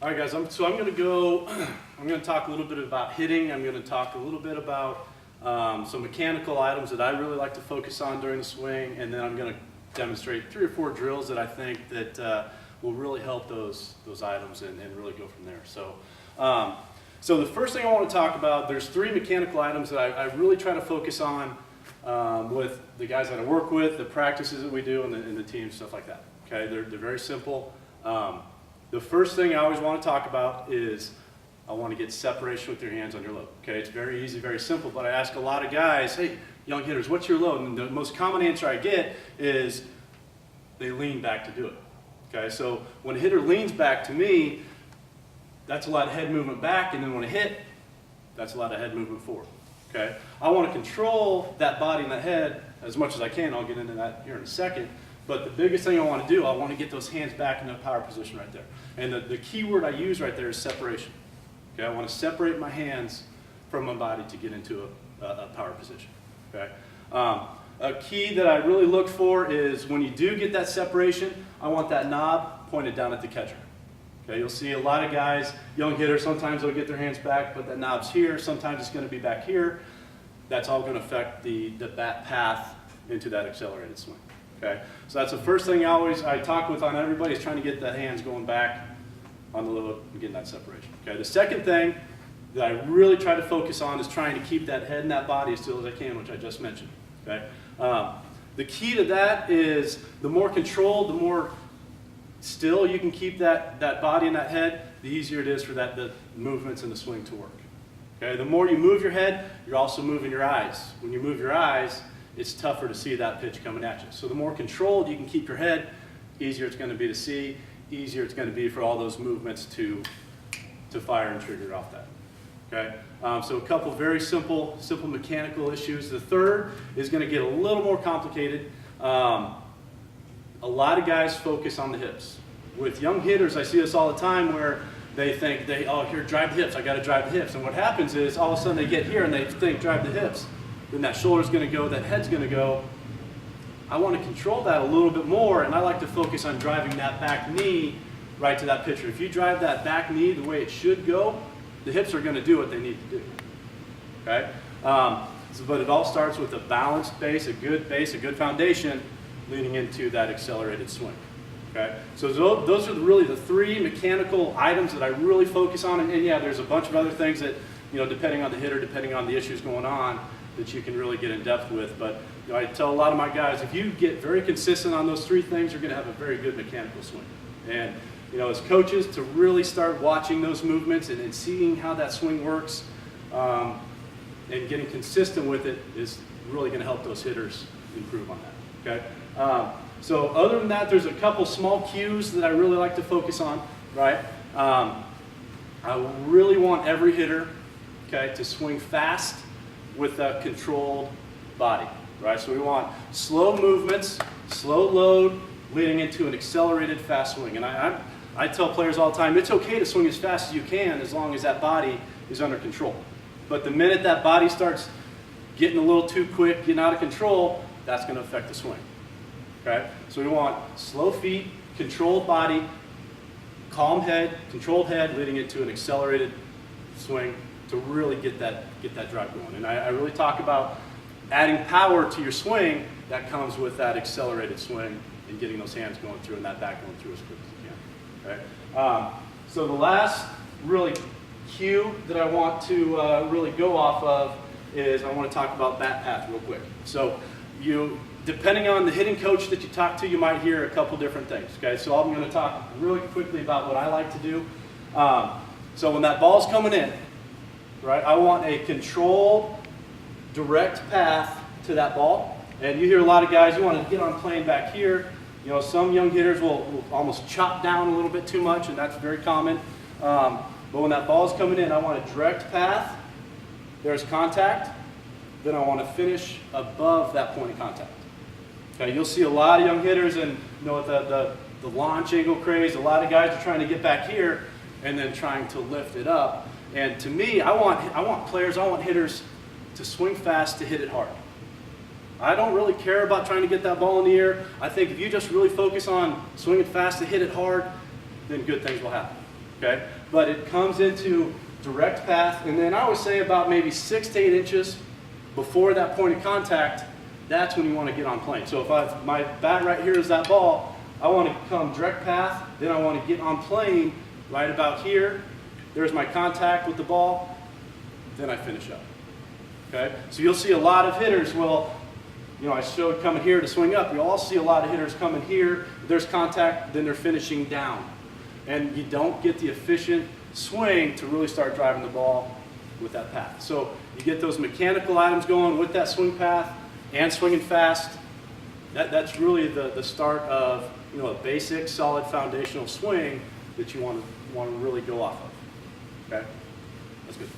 All right, guys, I'm going to talk a little bit about hitting. I'm going to talk a little bit about some mechanical items that I really like to focus on during the swing, and then I'm going to demonstrate 3 or 4 drills that I think that will really help those items and really go from there. So the first thing I want to talk about, there's 3 mechanical items that I really try to focus on with the guys that I work with, the practices that we do, and the team, stuff like that. Okay, they're very simple. The first thing I always want to talk about is I want to get separation with your hands on your load. Okay, it's very easy, very simple, but I ask a lot of guys, hey, young hitters, what's your load? And the most common answer I get is they lean back to do it. Okay, so when a hitter leans back to me, that's a lot of head movement back, and then when I hit, that's a lot of head movement forward. Okay, I want to control that body and that head as much as I can. I'll get into that here in a second. But the biggest thing I want to do, I want to get those hands back in a power position right there. And the key word I use right there is separation. Okay, I want to separate my hands from my body to get into a power position. Okay, a key that I really look for is when you do get that separation, I want that knob pointed down at the catcher. Okay, you'll see a lot of guys, young hitters, sometimes they'll get their hands back, but that knob's here. Sometimes it's going to be back here. That's all going to affect the bat path into that accelerated swing. Okay, so that's the first thing I talk with on everybody is trying to get the hands going back on the load and getting that separation. Okay, the second thing that I really try to focus on is trying to keep that head and that body as still as I can, which I just mentioned. Okay, the key to that is the more controlled, the more still you can keep that body and that head, the easier it is for the movements in the swing to work. Okay, the more you move your head, you're also moving your eyes. When you move your eyes, it's tougher to see that pitch coming at you. So the more controlled you can keep your head, easier it's going to be to see, easier it's going to be for all those movements to fire and trigger off that. Okay, so a couple very simple mechanical issues. The third is going to get a little more complicated. A lot of guys focus on the hips. With young hitters, I see this all the time where they think, oh, here, drive the hips, I got to drive the hips. And what happens is all of a sudden they get here and they think, drive the hips. Then that shoulder's going to go, that head's going to go. I want to control that a little bit more, and I like to focus on driving that back knee right to that pitcher. If you drive that back knee the way it should go, the hips are going to do what they need to do. Okay? But it all starts with a balanced base, a good foundation leading into that accelerated swing. Okay? So those are really the 3 mechanical items that I really focus on. And yeah, there's a bunch of other things that, depending on the hitter, depending on the issues going on, that you can really get in depth with. But I tell a lot of my guys, if you get very consistent on those 3 things, you're going to have a very good mechanical swing. And as coaches, to really start watching those movements and seeing how that swing works and getting consistent with it is really going to help those hitters improve on that. Okay. So other than that, there's a couple small cues that I really like to focus on. Right. I really want every hitter, okay, to swing fast with a controlled body, right? So we want slow movements, slow load, leading into an accelerated fast swing. And I tell players all the time, it's okay to swing as fast as you can as long as that body is under control. But the minute that body starts getting a little too quick, getting out of control, that's going to affect the swing. Okay? So we want slow feet, controlled body, calm head, controlled head, leading into an accelerated swing to really get that drive going. And I really talk about adding power to your swing that comes with that accelerated swing and getting those hands going through and that back going through as quick as you can. Okay? So the last really cue that I want to really go off of is I want to talk about bat path real quick. So depending on the hitting coach that you talk to, you might hear a couple different things. Okay? So I'm going to talk really quickly about what I like to do. So when that ball's coming in, right, I want a controlled, direct path to that ball. And you hear a lot of guys, you want to get on plane back here. Some young hitters will almost chop down a little bit too much, and that's very common. But when that ball's coming in, I want a direct path. There's contact. Then I want to finish above that point of contact. Okay, you'll see a lot of young hitters, and the launch angle craze. A lot of guys are trying to get back here and then trying to lift it up. And to me, I want hitters to swing fast, to hit it hard. I don't really care about trying to get that ball in the air. I think if you just really focus on swinging fast to hit it hard, then good things will happen. okay? But it comes into direct path, and then I always say about maybe 6 to 8 inches before that point of contact, that's when you want to get on plane. So if my bat right here is that ball, I want to come direct path, then I want to get on plane right about here. There's my contact with the ball, then I finish up. Okay? So you'll see a lot of hitters, well, you know, I showed coming here to swing up. You'll also see a lot of hitters coming here, there's contact, then they're finishing down. And you don't get the efficient swing to really start driving the ball with that path. So you get those mechanical items going with that swing path and swinging fast. That's really the start of, you know, a basic, solid, foundational swing that you want to really go off of. Okay? That's good.